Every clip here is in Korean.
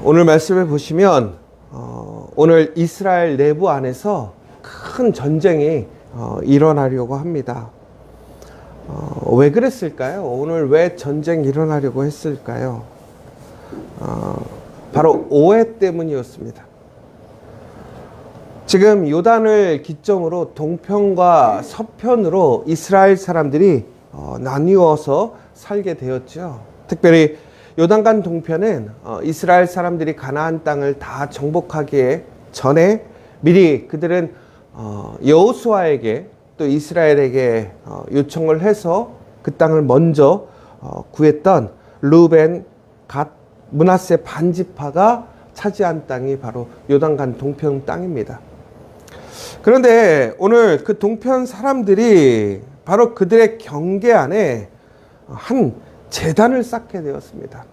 오늘 말씀을 보시면 오늘 이스라엘 내부 안에서 큰 전쟁이 일어나려고 합니다. 왜 그랬을까요? 오늘 왜 전쟁이 일어나려고 했을까요? 바로 오해 때문이었습니다. 지금 요단을 기점으로 동편과 서편으로 이스라엘 사람들이 나뉘어서 살게 되었죠. 특별히 요단강 동편은 이스라엘 사람들이 가나안 땅을 다 정복하기 전에 미리 그들은 여호수아에게 또 이스라엘에게 요청을 해서 그 땅을 먼저 구했던 르우벤, 갓, 므낫세 반지파가 차지한 땅이 바로 요단강 동편 땅입니다. 그런데 오늘 그 동편 사람들이 바로 그들의 경계 안에 한 제단을 쌓게 되었습니다.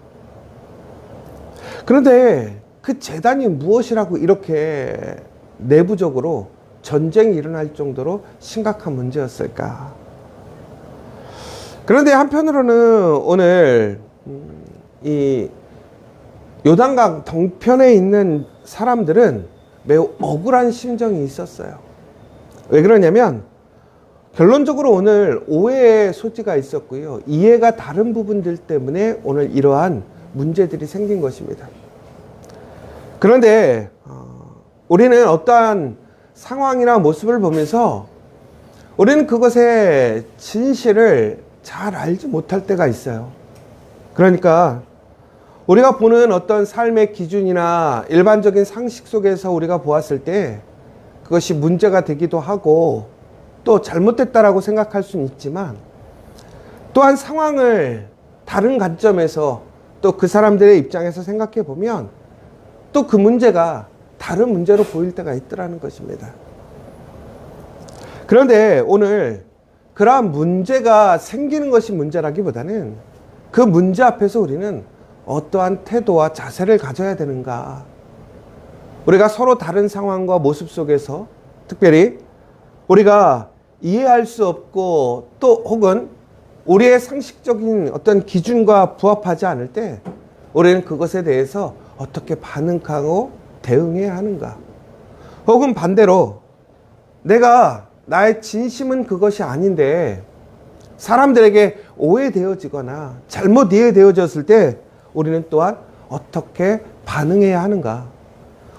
그런데 그 제단이 무엇이라고 이렇게 내부적으로 전쟁이 일어날 정도로 심각한 문제였을까? 그런데 한편으로는 오늘 이 요단강 동편에 있는 사람들은 매우 억울한 심정이 있었어요. 왜 그러냐면 결론적으로 오늘 오해의 소지가 있었고요. 이해가 다른 부분들 때문에 오늘 이러한 문제들이 생긴 것입니다. 그런데 우리는 어떠한 상황이나 모습을 보면서 우리는 그것의 진실을 잘 알지 못할 때가 있어요. 그러니까 우리가 보는 어떤 삶의 기준이나 일반적인 상식 속에서 우리가 보았을 때 그것이 문제가 되기도 하고 또 잘못됐다라고 생각할 수는 있지만 또한 상황을 다른 관점에서 또 그 사람들의 입장에서 생각해 보면 또 그 문제가 다른 문제로 보일 때가 있더라는 것입니다. 그런데 오늘 그러한 문제가 생기는 것이 문제라기보다는 그 문제 앞에서 우리는 어떠한 태도와 자세를 가져야 되는가? 우리가 서로 다른 상황과 모습 속에서 특별히 우리가 이해할 수 없고 또 혹은 우리의 상식적인 어떤 기준과 부합하지 않을 때 우리는 그것에 대해서 어떻게 반응하고 대응해야 하는가? 혹은 반대로 내가 나의 진심은 그것이 아닌데 사람들에게 오해되어지거나 잘못 이해되어졌을 때 우리는 또한 어떻게 반응해야 하는가?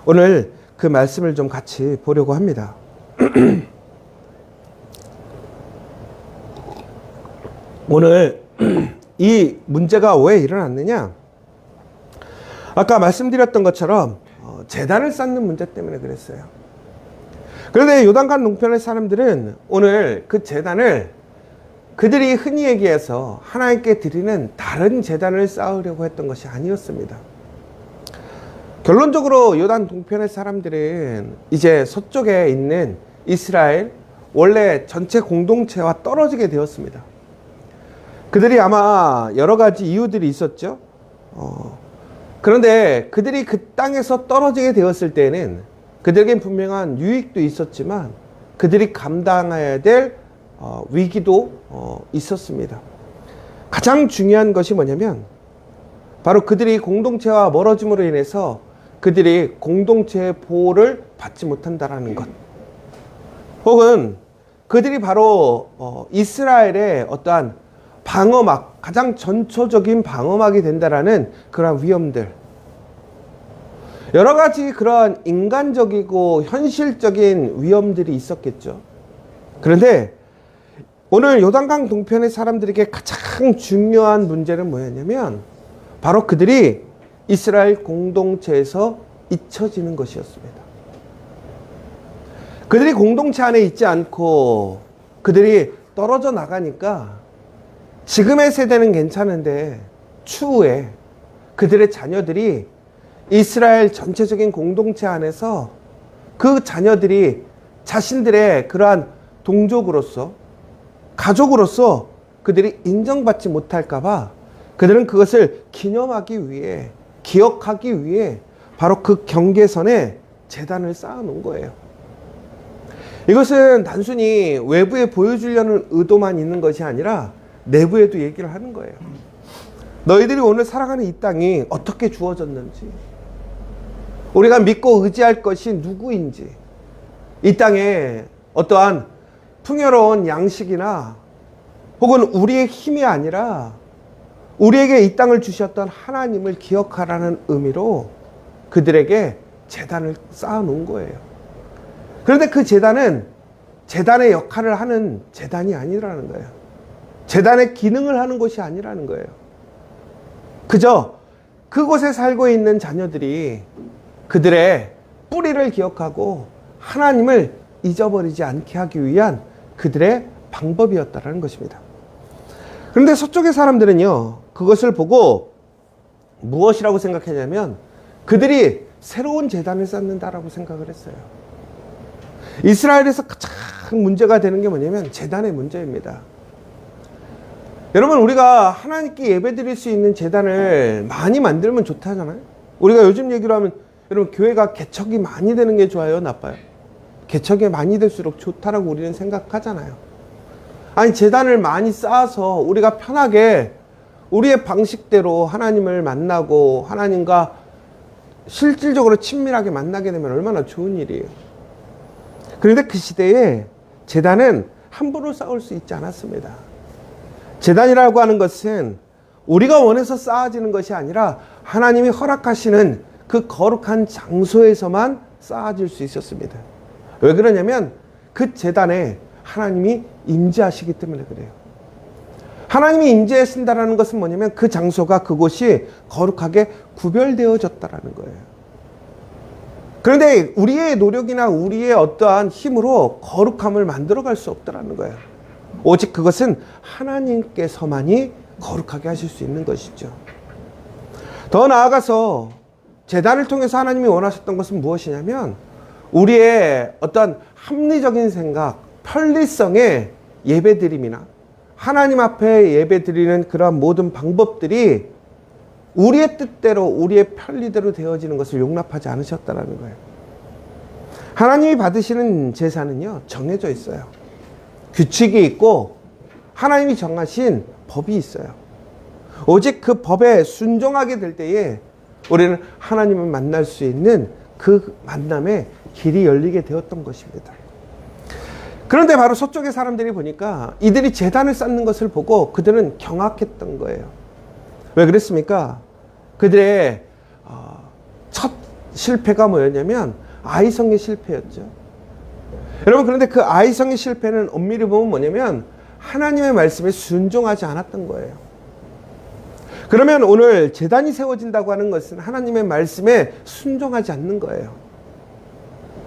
오늘 그 말씀을 좀 같이 보려고 합니다. 오늘 이 문제가 왜 일어났느냐? 아까 말씀드렸던 것처럼 제단을 쌓는 문제 때문에 그랬어요. 그런데 요단강 동편의 사람들은 오늘 그 제단을 그들이 흔히 얘기해서 하나님께 드리는 다른 제단을 쌓으려고 했던 것이 아니었습니다. 결론적으로 요단 동편의 사람들은 이제 서쪽에 있는 이스라엘 원래 전체 공동체와 떨어지게 되었습니다. 그들이 아마 여러 가지 이유들이 있었죠. 그런데 그들이 그 땅에서 떨어지게 되었을 때는 그들에겐 분명한 유익도 있었지만 그들이 감당해야 될 위기도 있었습니다. 가장 중요한 것이 뭐냐면 바로 그들이 공동체와 멀어짐으로 인해서 그들이 공동체의 보호를 받지 못한다는 것, 혹은 그들이 바로 이스라엘의 어떠한 방어막, 가장 전초적인 방어막이 된다라는 그러한 위험들, 여러 가지 그러한 인간적이고 현실적인 위험들이 있었겠죠. 그런데 오늘 요단강 동편의 사람들에게 가장 중요한 문제는 뭐였냐면 바로 그들이 이스라엘 공동체에서 잊혀지는 것이었습니다. 그들이 공동체 안에 있지 않고 그들이 떨어져 나가니까 지금의 세대는 괜찮은데 추후에 그들의 자녀들이 이스라엘 전체적인 공동체 안에서 그 자녀들이 자신들의 그러한 동족으로서 가족으로서 그들이 인정받지 못할까 봐 그들은 그것을 기념하기 위해 기억하기 위해 바로 그 경계선에 제단을 쌓아놓은 거예요. 이것은 단순히 외부에 보여주려는 의도만 있는 것이 아니라 내부에도 얘기를 하는 거예요. 너희들이 오늘 살아가는 이 땅이 어떻게 주어졌는지, 우리가 믿고 의지할 것이 누구인지, 이 땅에 어떠한 풍요로운 양식이나 혹은 우리의 힘이 아니라 우리에게 이 땅을 주셨던 하나님을 기억하라는 의미로 그들에게 제단을 쌓아놓은 거예요. 그런데 그 제단은 제단의 역할을 하는 제단이 아니라는 거예요. 제단의 기능을 하는 것이 아니라는 거예요. 그저 그곳에 살고 있는 자녀들이 그들의 뿌리를 기억하고 하나님을 잊어버리지 않게 하기 위한 그들의 방법이었다는 것입니다. 그런데 서쪽의 사람들은요, 그것을 보고 무엇이라고 생각했냐면 그들이 새로운 제단을 쌓는다라고 생각을 했어요. 이스라엘에서 가장 문제가 되는 게 뭐냐면 제단의 문제입니다. 여러분, 우리가 하나님께 예배드릴 수 있는 제단을 많이 만들면 좋다잖아요. 우리가 요즘 얘기로 하면 여러분, 교회가 개척이 많이 되는 게 좋아요, 나빠요? 개척이 많이 될수록 좋다라고 우리는 생각하잖아요. 아니, 제단을 많이 쌓아서 우리가 편하게 우리의 방식대로 하나님을 만나고 하나님과 실질적으로 친밀하게 만나게 되면 얼마나 좋은 일이에요. 그런데 그 시대에 제단은 함부로 쌓을 수 있지 않았습니다. 제단이라고 하는 것은 우리가 원해서 쌓아지는 것이 아니라 하나님이 허락하시는 그 거룩한 장소에서만 쌓아질 수 있었습니다. 왜 그러냐면 그 제단에 하나님이 임재하시기 때문에 그래요. 하나님이 임재하신다는 것은 뭐냐면 그 장소가, 그곳이 거룩하게 구별되어졌다는 거예요. 그런데 우리의 노력이나 우리의 어떠한 힘으로 거룩함을 만들어갈 수 없다는 거예요. 오직 그것은 하나님께서만이 거룩하게 하실 수 있는 것이죠. 더 나아가서 제단을 통해서 하나님이 원하셨던 것은 무엇이냐면 우리의 어떤 합리적인 생각, 편리성의 예배드림이나 하나님 앞에 예배드리는 그러한 모든 방법들이 우리의 뜻대로, 우리의 편리대로 되어지는 것을 용납하지 않으셨다는 거예요. 하나님이 받으시는 제사는요, 정해져 있어요. 규칙이 있고 하나님이 정하신 법이 있어요. 오직 그 법에 순종하게 될 때에 우리는 하나님을 만날 수 있는 그 만남의 길이 열리게 되었던 것입니다. 그런데 바로 서쪽의 사람들이 보니까 이들이 제단을 쌓는 것을 보고 그들은 경악했던 거예요. 왜 그랬습니까? 그들의 첫 실패가 뭐였냐면 아이성의 실패였죠. 여러분, 그런데 그 아이성의 실패는 엄밀히 보면 뭐냐면 하나님의 말씀에 순종하지 않았던 거예요. 그러면 오늘 제단이 세워진다고 하는 것은 하나님의 말씀에 순종하지 않는 거예요.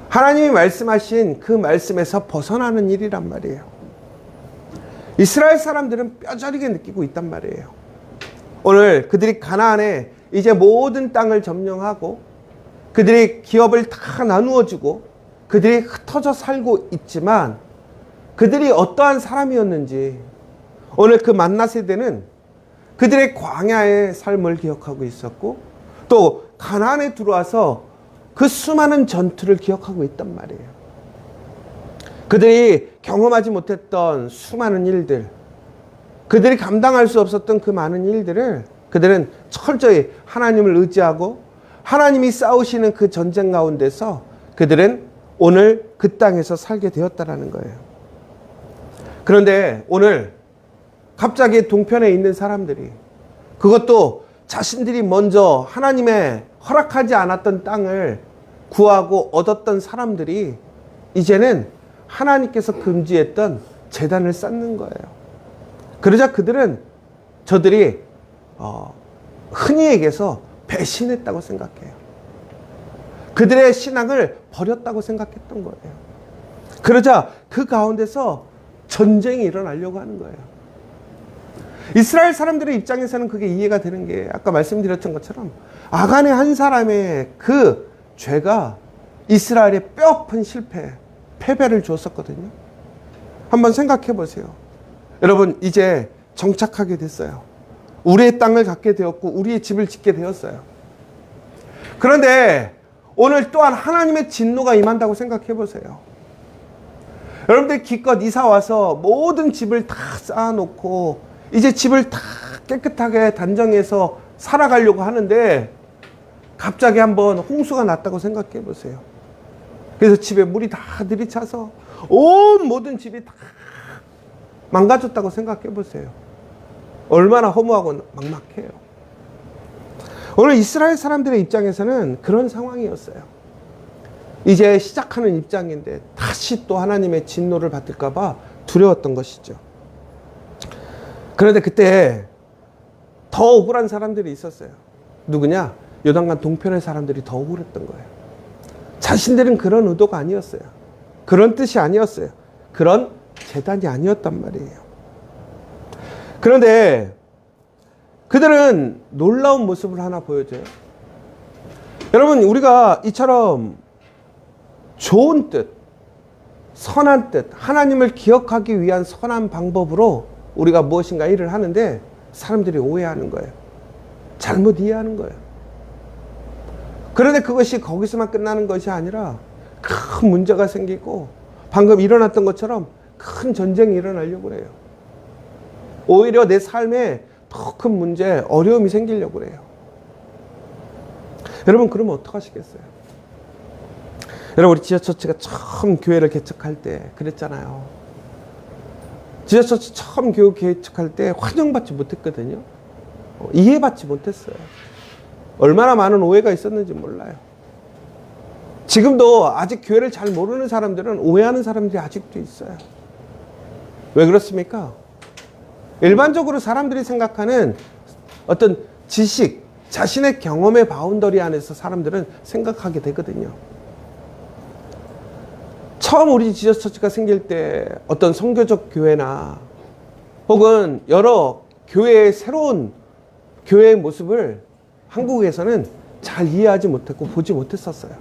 하나님이 말씀하신 그 말씀에서 벗어나는 일이란 말이에요. 이스라엘 사람들은 뼈저리게 느끼고 있단 말이에요. 오늘 그들이 가나안에 이제 모든 땅을 점령하고 그들이 기업을 다 나누어주고 그들이 흩어져 살고 있지만 그들이 어떠한 사람이었는지 오늘 그 만나 세대는 그들의 광야의 삶을 기억하고 있었고 또 가나안에 들어와서 그 수많은 전투를 기억하고 있단 말이에요. 그들이 경험하지 못했던 수많은 일들, 그들이 감당할 수 없었던 그 많은 일들을 그들은 철저히 하나님을 의지하고 하나님이 싸우시는 그 전쟁 가운데서 그들은 오늘 그 땅에서 살게 되었다라는 거예요. 그런데 오늘 갑자기 동편에 있는 사람들이, 그것도 자신들이 먼저 하나님의 허락하지 않았던 땅을 구하고 얻었던 사람들이 이제는 하나님께서 금지했던 제단을 쌓는 거예요. 그러자 그들은 저들이 흔히 얘기해서 배신했다고 생각해요. 그들의 신앙을 버렸다고 생각했던 거예요. 그러자 그 가운데서 전쟁이 일어나려고 하는 거예요. 이스라엘 사람들의 입장에서는 그게 이해가 되는 게 아까 말씀드렸던 것처럼 아간의 한 사람의 그 죄가 이스라엘의 뼈아픈 실패, 패배를 주었었거든요. 한번 생각해 보세요. 여러분, 이제 정착하게 됐어요. 우리의 땅을 갖게 되었고 우리의 집을 짓게 되었어요. 그런데 오늘 또한 하나님의 진노가 임한다고 생각해 보세요. 여러분들 기껏 이사 와서 모든 집을 다 쌓아놓고 이제 집을 다 깨끗하게 단정해서 살아가려고 하는데 갑자기 한번 홍수가 났다고 생각해 보세요. 그래서 집에 물이 다 들이차서 온 모든 집이 다 망가졌다고 생각해 보세요. 얼마나 허무하고 막막해요. 오늘 이스라엘 사람들의 입장에서는 그런 상황이었어요. 이제 시작하는 입장인데 다시 또 하나님의 진노를 받을까 봐 두려웠던 것이죠. 그런데 그때 더 억울한 사람들이 있었어요. 누구냐? 요단강 동편의 사람들이 더 억울했던 거예요. 자신들은 그런 의도가 아니었어요. 그런 뜻이 아니었어요. 그런 재단이 아니었단 말이에요. 그런데 그들은 놀라운 모습을 하나 보여줘요. 여러분, 우리가 이처럼 좋은 뜻, 선한 뜻, 하나님을 기억하기 위한 선한 방법으로 우리가 무엇인가 일을 하는데 사람들이 오해하는 거예요. 잘못 이해하는 거예요. 그런데 그것이 거기서만 끝나는 것이 아니라 큰 문제가 생기고 방금 일어났던 것처럼 큰 전쟁이 일어나려고 그래요. 오히려 내 삶에 더 큰 문제, 어려움이 생기려고 그래요. 여러분, 그러면 어떡하시겠어요? 여러분, 우리 지하처치가 처음 교회를 개척할 때 그랬잖아요. 지하처치 처음 교회 개척할 때 환영받지 못했거든요. 이해받지 못했어요. 얼마나 많은 오해가 있었는지 몰라요. 지금도 아직 교회를 잘 모르는 사람들은 오해하는 사람들이 아직도 있어요. 왜 그렇습니까? 일반적으로 사람들이 생각하는 어떤 지식, 자신의 경험의 바운더리 안에서 사람들은 생각하게 되거든요. 처음 우리 지저처치가 생길 때 어떤 선교적 교회나 혹은 여러 교회의 새로운 교회의 모습을 한국에서는 잘 이해하지 못했고 보지 못했었어요.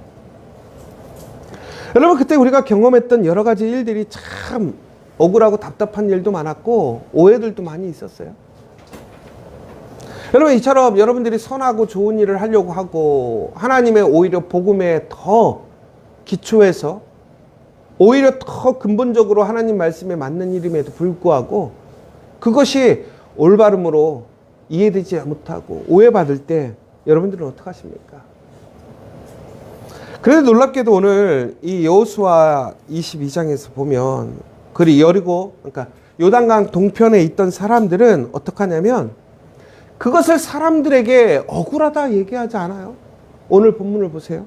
여러분, 그때 우리가 경험했던 여러 가지 일들이 참 억울하고 답답한 일도 많았고 오해들도 많이 있었어요. 여러분, 이처럼 여러분들이 선하고 좋은 일을 하려고 하고 하나님의 오히려 복음에 더 기초해서 오히려 더 근본적으로 하나님 말씀에 맞는 일임에도 불구하고 그것이 올바름으로 이해되지 못하고 오해받을 때 여러분들은 어떡하십니까? 그런데 놀랍게도 오늘 이 여호수아 22장에서 보면 그리 여리고, 그러니까 요단강 동편에 있던 사람들은 어떻게 하냐면 그것을 사람들에게 억울하다 얘기하지 않아요. 오늘 본문을 보세요.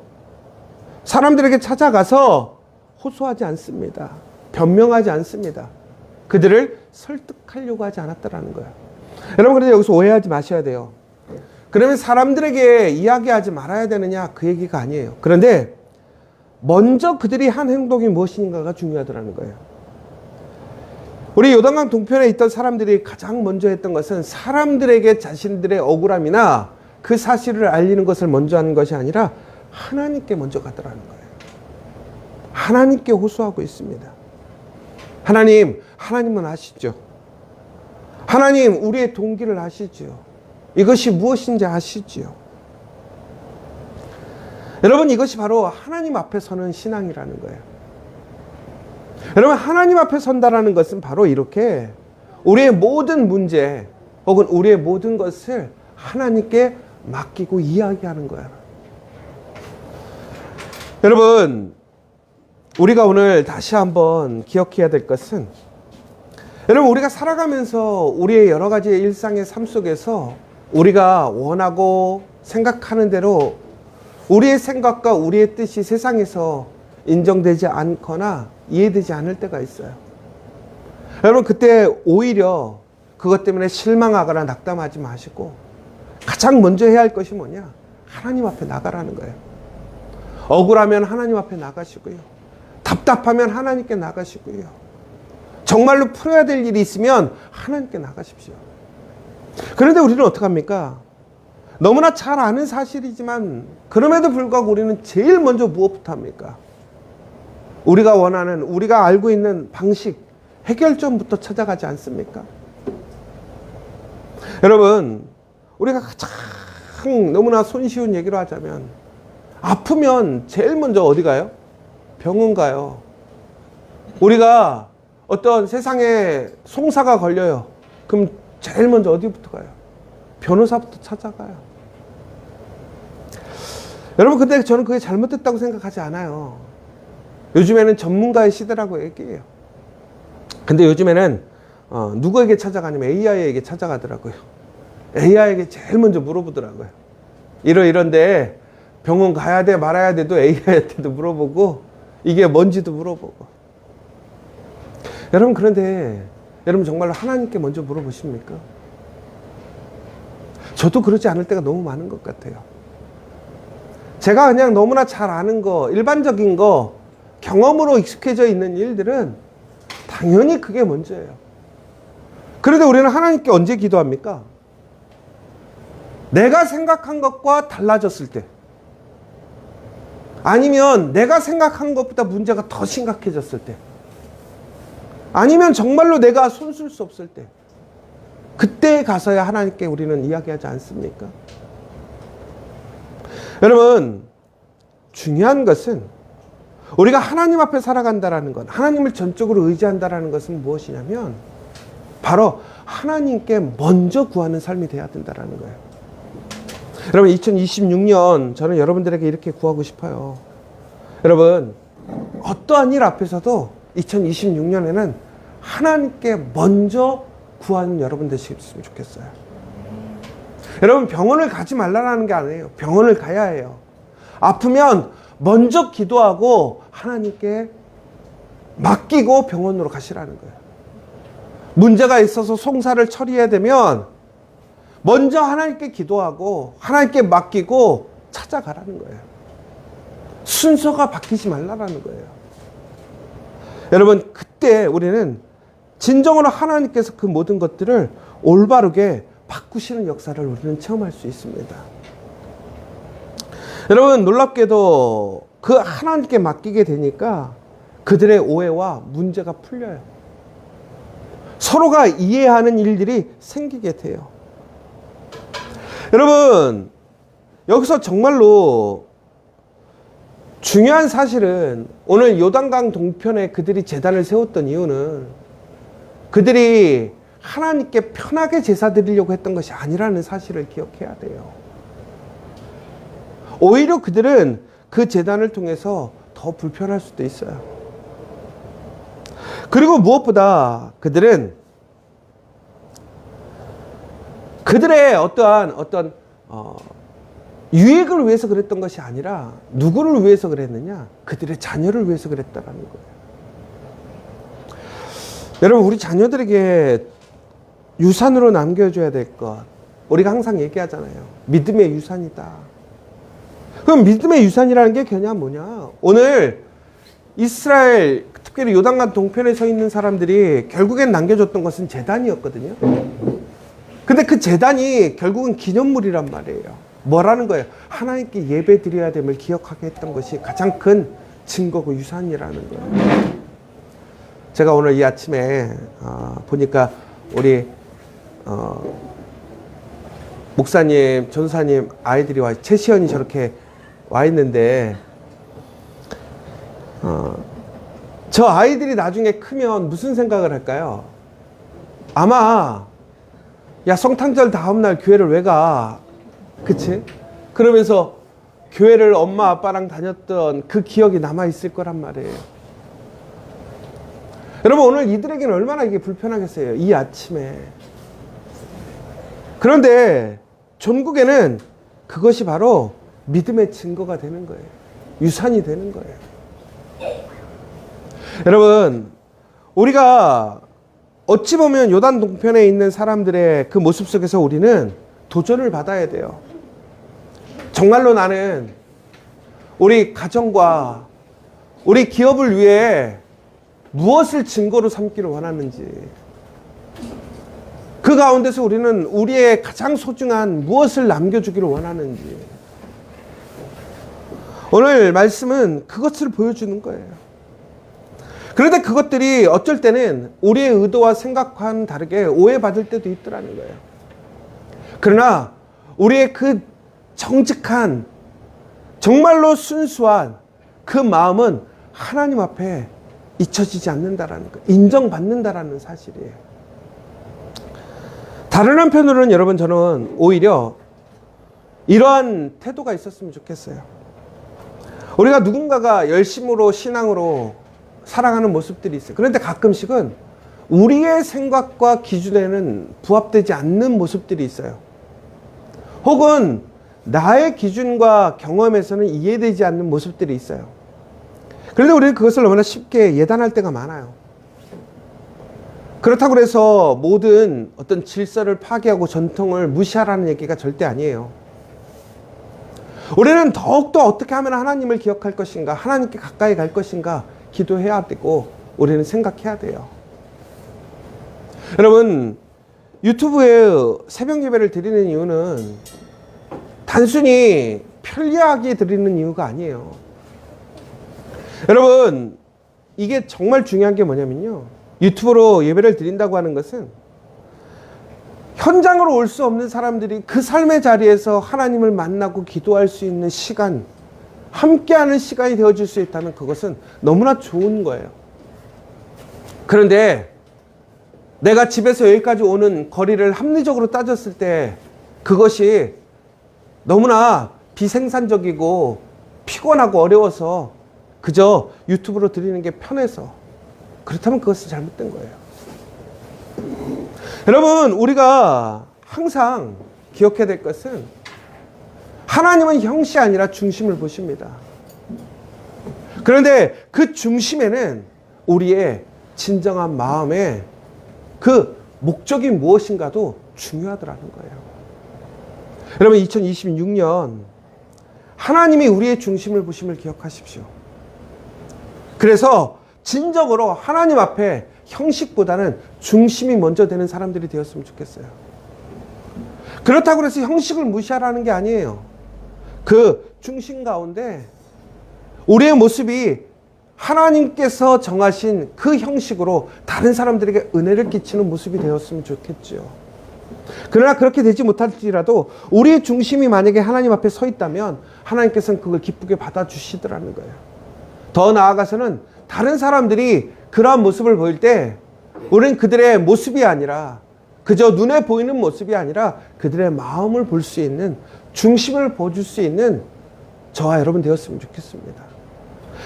사람들에게 찾아가서 호소하지 않습니다. 변명하지 않습니다. 그들을 설득하려고 하지 않았다라는 거예요. 여러분, 그런데 여기서 오해하지 마셔야 돼요. 그러면 사람들에게 이야기하지 말아야 되느냐, 그 얘기가 아니에요. 그런데 먼저 그들이 한 행동이 무엇인가가 중요하더라는 거예요. 우리 요단강 동편에 있던 사람들이 가장 먼저 했던 것은 사람들에게 자신들의 억울함이나 그 사실을 알리는 것을 먼저 하는 것이 아니라 하나님께 먼저 가더라는 거예요. 하나님께 호소하고 있습니다. 하나님은 아시죠? 하나님, 우리의 동기를 아시죠? 이것이 무엇인지 아시지요? 여러분, 이것이 바로 하나님 앞에 서는 신앙이라는 거예요. 여러분, 하나님 앞에 선다라는 것은 바로 이렇게 우리의 모든 문제 혹은 우리의 모든 것을 하나님께 맡기고 이야기하는 거야. 여러분, 우리가 오늘 다시 한번 기억해야 될 것은, 여러분, 우리가 살아가면서 우리의 여러 가지 일상의 삶 속에서 우리가 원하고 생각하는 대로 우리의 생각과 우리의 뜻이 세상에서 인정되지 않거나 이해되지 않을 때가 있어요. 여러분, 그때 오히려 그것 때문에 실망하거나 낙담하지 마시고 가장 먼저 해야 할 것이 뭐냐? 하나님 앞에 나가라는 거예요. 억울하면 하나님 앞에 나가시고요. 답답하면 하나님께 나가시고요. 정말로 풀어야 될 일이 있으면 하나님께 나가십시오. 그런데 우리는 어떡합니까? 너무나 잘 아는 사실이지만 그럼에도 불구하고 우리는 제일 먼저 무엇부터 합니까? 우리가 원하는, 우리가 알고 있는 방식, 해결점부터 찾아가지 않습니까? 여러분, 우리가 가장 너무나 손쉬운 얘기로 하자면 아프면 제일 먼저 어디 가요? 병원 가요. 우리가 어떤 세상에 송사가 걸려요. 그럼 제일 먼저 어디부터 가요? 변호사부터 찾아가요. 여러분, 근데 저는 그게 잘못됐다고 생각하지 않아요. 요즘에는 전문가의 시대라고 얘기해요. 근데 요즘에는 누구에게 찾아가냐면 AI에게 찾아가더라고요. AI에게 제일 먼저 물어보더라고요. 이런데 병원 가야 돼 말아야 돼도 AI한테도 물어보고 이게 뭔지도 물어보고. 여러분, 그런데 여러분 정말로 하나님께 먼저 물어보십니까? 저도 그러지 않을 때가 너무 많은 것 같아요. 제가 그냥 너무나 잘 아는 거, 일반적인 거, 경험으로 익숙해져 있는 일들은 당연히 그게 먼저예요. 그런데 우리는 하나님께 언제 기도합니까? 내가 생각한 것과 달라졌을 때, 아니면 내가 생각한 것보다 문제가 더 심각해졌을 때, 아니면 정말로 내가 손쓸 수 없을 때, 그때 가서야 하나님께 우리는 이야기하지 않습니까? 여러분, 중요한 것은 우리가 하나님 앞에 살아간다는 것, 하나님을 전적으로 의지한다는 것은 무엇이냐면 바로 하나님께 먼저 구하는 삶이 돼야 된다는 거예요. 여러분, 2026년 저는 여러분들에게 이렇게 구하고 싶어요. 여러분, 어떠한 일 앞에서도 2026년에는 하나님께 먼저 구하는 여러분 되시겠으면 좋겠어요. 여러분, 병원을 가지 말라는 게 아니에요. 병원을 가야 해요. 아프면 먼저 기도하고 하나님께 맡기고 병원으로 가시라는 거예요. 문제가 있어서 송사를 처리해야 되면 먼저 하나님께 기도하고 하나님께 맡기고 찾아가라는 거예요. 순서가 바뀌지 말라는 거예요. 여러분, 그때 우리는 진정으로 하나님께서 그 모든 것들을 올바르게 바꾸시는 역사를 우리는 체험할 수 있습니다. 여러분, 놀랍게도 그 하나님께 맡기게 되니까 그들의 오해와 문제가 풀려요. 서로가 이해하는 일들이 생기게 돼요. 여러분, 여기서 정말로 중요한 사실은 오늘 요단강 동편에 그들이 제단을 세웠던 이유는 그들이 하나님께 편하게 제사 드리려고 했던 것이 아니라는 사실을 기억해야 돼요. 오히려 그들은 그 제단을 통해서 더 불편할 수도 있어요. 그리고 무엇보다 그들은 그들의 어떠한 유익을 위해서 그랬던 것이 아니라 누구를 위해서 그랬느냐? 그들의 자녀를 위해서 그랬다라는 거예요. 여러분, 우리 자녀들에게 유산으로 남겨줘야 될 것, 우리가 항상 얘기하잖아요. 믿음의 유산이다. 그럼 믿음의 유산이라는 게 그냥 뭐냐? 오늘 이스라엘, 특별히 요단강 동편에 서 있는 사람들이 결국엔 남겨줬던 것은 제단이었거든요. 근데 그 제단이 결국은 기념물이란 말이에요. 뭐라는 거예요? 하나님께 예배 드려야 됨을 기억하게 했던 것이 가장 큰 증거고 유산이라는 거예요. 제가 오늘 이 아침에 보니까 우리 목사님, 전사님 아이들이 최시연이 저렇게 와 있는데 저 아이들이 나중에 크면 무슨 생각을 할까요? 아마 야, 성탄절 다음날 교회를 왜 가? 그치? 그러면서 교회를 엄마 아빠랑 다녔던 그 기억이 남아있을 거란 말이에요. 여러분, 오늘 이들에게는 얼마나 이게 불편하겠어요, 이 아침에. 그런데 전국에는 그것이 바로 믿음의 증거가 되는 거예요. 유산이 되는 거예요. 여러분, 우리가 어찌 보면 요단 동편에 있는 사람들의 그 모습 속에서 우리는 도전을 받아야 돼요. 정말로 나는 우리 가정과 우리 기업을 위해 무엇을 증거로 삼기를 원하는지, 그 가운데서 우리는 우리의 가장 소중한 무엇을 남겨주기를 원하는지, 오늘 말씀은 그것을 보여주는 거예요. 그런데 그것들이 어쩔 때는 우리의 의도와 생각과는 다르게 오해받을 때도 있더라는 거예요. 그러나 우리의 그 정직한, 정말로 순수한 그 마음은 하나님 앞에 잊혀지지 않는다라는 거, 인정받는다라는 사실이에요. 다른 한편으로는 여러분, 저는 오히려 이러한 태도가 있었으면 좋겠어요. 우리가 누군가가 열심으로 신앙으로 살아가는 모습들이 있어요. 그런데 가끔씩은 우리의 생각과 기준에는 부합되지 않는 모습들이 있어요. 혹은 나의 기준과 경험에서는 이해되지 않는 모습들이 있어요. 그런데 우리는 그것을 너무나 쉽게 예단할 때가 많아요. 그렇다고 해서 모든 어떤 질서를 파괴하고 전통을 무시하라는 얘기가 절대 아니에요. 우리는 더욱더 어떻게 하면 하나님을 기억할 것인가, 하나님께 가까이 갈 것인가 기도해야 되고 우리는 생각해야 돼요. 여러분, 유튜브에 새벽 예배를 드리는 이유는 단순히 편리하게 드리는 이유가 아니에요. 여러분, 이게 정말 중요한 게 뭐냐면요, 유튜브로 예배를 드린다고 하는 것은 현장으로 올 수 없는 사람들이 그 삶의 자리에서 하나님을 만나고 기도할 수 있는 시간, 함께하는 시간이 되어줄 수 있다는 그것은 너무나 좋은 거예요. 그런데 내가 집에서 여기까지 오는 거리를 합리적으로 따졌을 때 그것이 너무나 비생산적이고 피곤하고 어려워서 그저 유튜브로 드리는 게 편해서, 그렇다면 그것은 잘못된 거예요. 여러분, 우리가 항상 기억해야 될 것은 하나님은 형시 아니라 중심을 보십니다. 그런데 그 중심에는 우리의 진정한 마음의 그 목적이 무엇인가도 중요하더라는 거예요. 여러분, 2026년 하나님이 우리의 중심을 보심을 기억하십시오. 그래서 진정으로 하나님 앞에 형식보다는 중심이 먼저 되는 사람들이 되었으면 좋겠어요. 그렇다고 해서 형식을 무시하라는 게 아니에요. 그 중심 가운데 우리의 모습이 하나님께서 정하신 그 형식으로 다른 사람들에게 은혜를 끼치는 모습이 되었으면 좋겠죠. 그러나 그렇게 되지 못할지라도 우리의 중심이 만약에 하나님 앞에 서 있다면 하나님께서는 그걸 기쁘게 받아주시더라는 거예요. 더 나아가서는 다른 사람들이 그러한 모습을 보일 때 우리는 그들의 모습이 아니라, 그저 눈에 보이는 모습이 아니라 그들의 마음을 볼 수 있는, 중심을 보여줄 수 있는 저와 여러분 되었으면 좋겠습니다.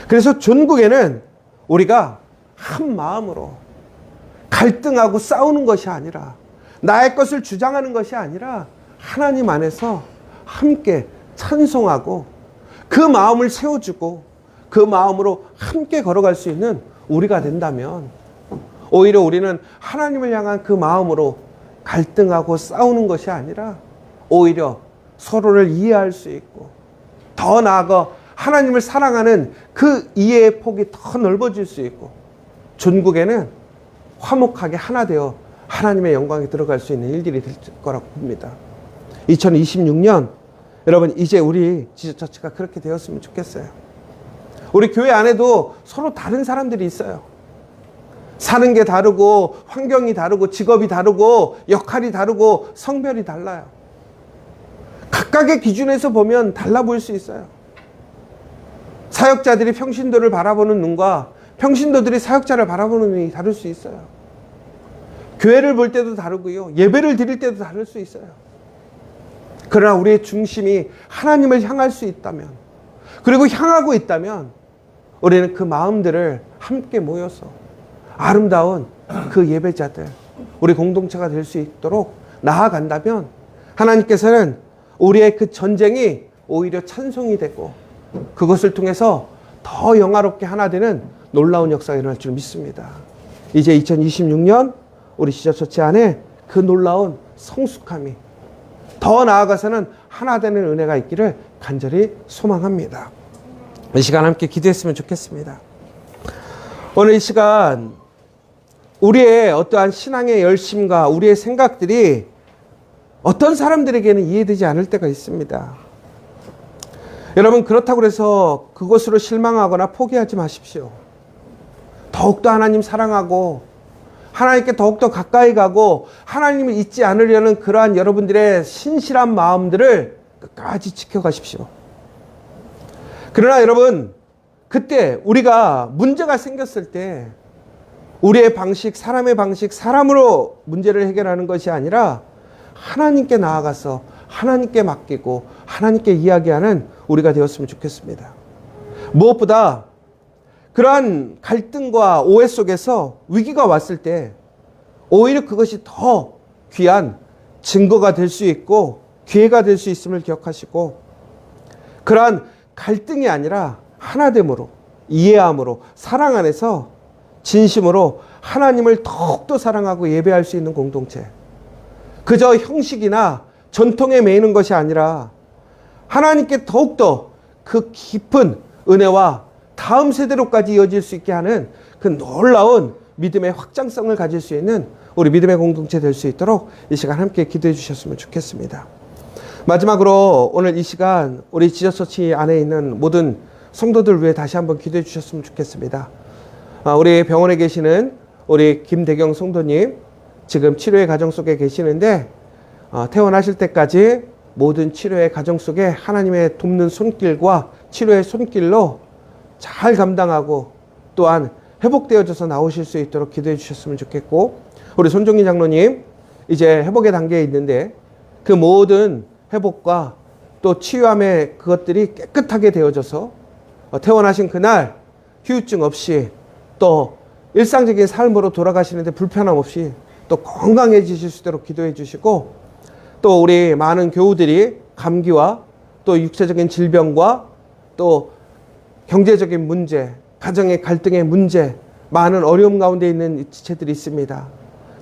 그래서 전국에는 우리가 한 마음으로 갈등하고 싸우는 것이 아니라, 나의 것을 주장하는 것이 아니라 하나님 안에서 함께 찬송하고 그 마음을 세워주고 그 마음으로 함께 걸어갈 수 있는 우리가 된다면, 오히려 우리는 하나님을 향한 그 마음으로 갈등하고 싸우는 것이 아니라 오히려 서로를 이해할 수 있고, 더 나아가 하나님을 사랑하는 그 이해의 폭이 더 넓어질 수 있고, 전국에는 화목하게 하나 되어 하나님의 영광에 들어갈 수 있는 일들이 될 거라고 봅니다. 2026년 여러분, 이제 우리 지저처치가 그렇게 되었으면 좋겠어요. 우리 교회 안에도 서로 다른 사람들이 있어요. 사는 게 다르고, 환경이 다르고, 직업이 다르고, 역할이 다르고, 성별이 달라요. 각각의 기준에서 보면 달라 보일 수 있어요. 사역자들이 평신도를 바라보는 눈과 평신도들이 사역자를 바라보는 눈이 다를 수 있어요. 교회를 볼 때도 다르고요, 예배를 드릴 때도 다를 수 있어요. 그러나 우리의 중심이 하나님을 향할 수 있다면, 그리고 향하고 있다면 우리는 그 마음들을 함께 모여서 아름다운 그 예배자들, 우리 공동체가 될 수 있도록 나아간다면 하나님께서는 우리의 그 전쟁이 오히려 찬송이 되고 그것을 통해서 더 영화롭게 하나 되는 놀라운 역사가 일어날 줄 믿습니다. 이제 2026년 우리 지저처치 안에 그 놀라운 성숙함이, 더 나아가서는 하나 되는 은혜가 있기를 간절히 소망합니다. 이 시간 함께 기도했으면 좋겠습니다. 오늘 이 시간 우리의 어떠한 신앙의 열심과 우리의 생각들이 어떤 사람들에게는 이해되지 않을 때가 있습니다. 여러분, 그렇다고 해서 그것으로 실망하거나 포기하지 마십시오. 더욱더 하나님 사랑하고 하나님께 더욱더 가까이 가고 하나님을 잊지 않으려는 그러한 여러분들의 신실한 마음들을 끝까지 지켜가십시오. 그러나 여러분, 그때 우리가 문제가 생겼을 때 우리의 방식, 사람의 방식, 사람으로 문제를 해결하는 것이 아니라 하나님께 나아가서 하나님께 맡기고 하나님께 이야기하는 우리가 되었으면 좋겠습니다. 무엇보다 그러한 갈등과 오해 속에서 위기가 왔을 때 오히려 그것이 더 귀한 증거가 될 수 있고 기회가 될 수 있음을 기억하시고, 그러한 갈등이 아니라 하나됨으로, 이해함으로, 사랑 안에서 진심으로 하나님을 더욱더 사랑하고 예배할 수 있는 공동체. 그저 형식이나 전통에 매이는 것이 아니라 하나님께 더욱더 그 깊은 은혜와 다음 세대로까지 이어질 수 있게 하는 그 놀라운 믿음의 확장성을 가질 수 있는 우리 믿음의 공동체 될 수 있도록 이 시간 함께 기도해 주셨으면 좋겠습니다. 마지막으로 오늘 이 시간 우리 지저처치 안에 있는 모든 성도들 위해 다시 한번 기도해 주셨으면 좋겠습니다. 우리 병원에 계시는 우리 김대경 성도님, 지금 치료의 과정 속에 계시는데 퇴원하실 때까지 모든 치료의 과정 속에 하나님의 돕는 손길과 치료의 손길로 잘 감당하고 또한 회복되어져서 나오실 수 있도록 기도해 주셨으면 좋겠고, 우리 손종희 장로님 이제 회복의 단계에 있는데 그 모든 회복과 또 치유함의 그것들이 깨끗하게 되어져서 퇴원하신 그날 후유증 없이 또 일상적인 삶으로 돌아가시는데 불편함 없이 또 건강해지실 수 있도록 기도해 주시고, 또 우리 많은 교우들이 감기와 또 육체적인 질병과 또 경제적인 문제, 가정의 갈등의 문제, 많은 어려움 가운데 있는 지체들이 있습니다.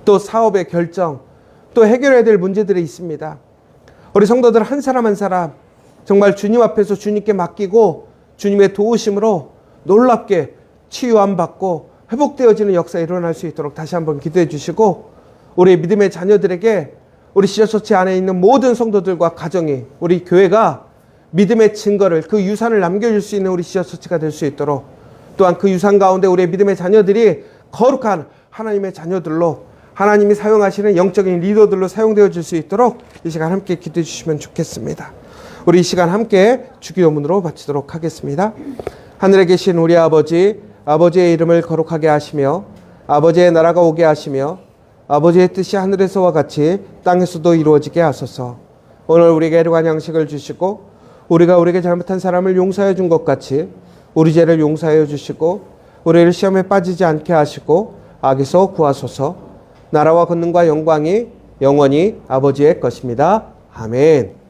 또 사업의 결정, 또 해결해야 될 문제들이 있습니다. 우리 성도들 한 사람 한 사람 정말 주님 앞에서 주님께 맡기고 주님의 도우심으로 놀랍게 치유함 받고 회복되어지는 역사 일어날 수 있도록 다시 한번 기도해 주시고, 우리 믿음의 자녀들에게 우리 지저처치 안에 있는 모든 성도들과 가정이, 우리 교회가 믿음의 증거를, 그 유산을 남겨줄 수 있는 우리 지저처치가 될 수 있도록, 또한 그 유산 가운데 우리의 믿음의 자녀들이 거룩한 하나님의 자녀들로, 하나님이 사용하시는 영적인 리더들로 사용되어질 수 있도록 이 시간 함께 기도해 주시면 좋겠습니다. 우리 이 시간 함께 주기도문으로 마치도록 하겠습니다. 하늘에 계신 우리 아버지, 아버지의 이름을 거룩하게 하시며 아버지의 나라가 오게 하시며 아버지의 뜻이 하늘에서와 같이 땅에서도 이루어지게 하소서. 오늘 우리에게 일용할 양식을 주시고 우리가 우리에게 잘못한 사람을 용서해 준 것 같이 우리 죄를 용서해 주시고 우리를 시험에 빠지지 않게 하시고 악에서 구하소서. 나라와 권능과 영광이 영원히 아버지의 것입니다. 아멘.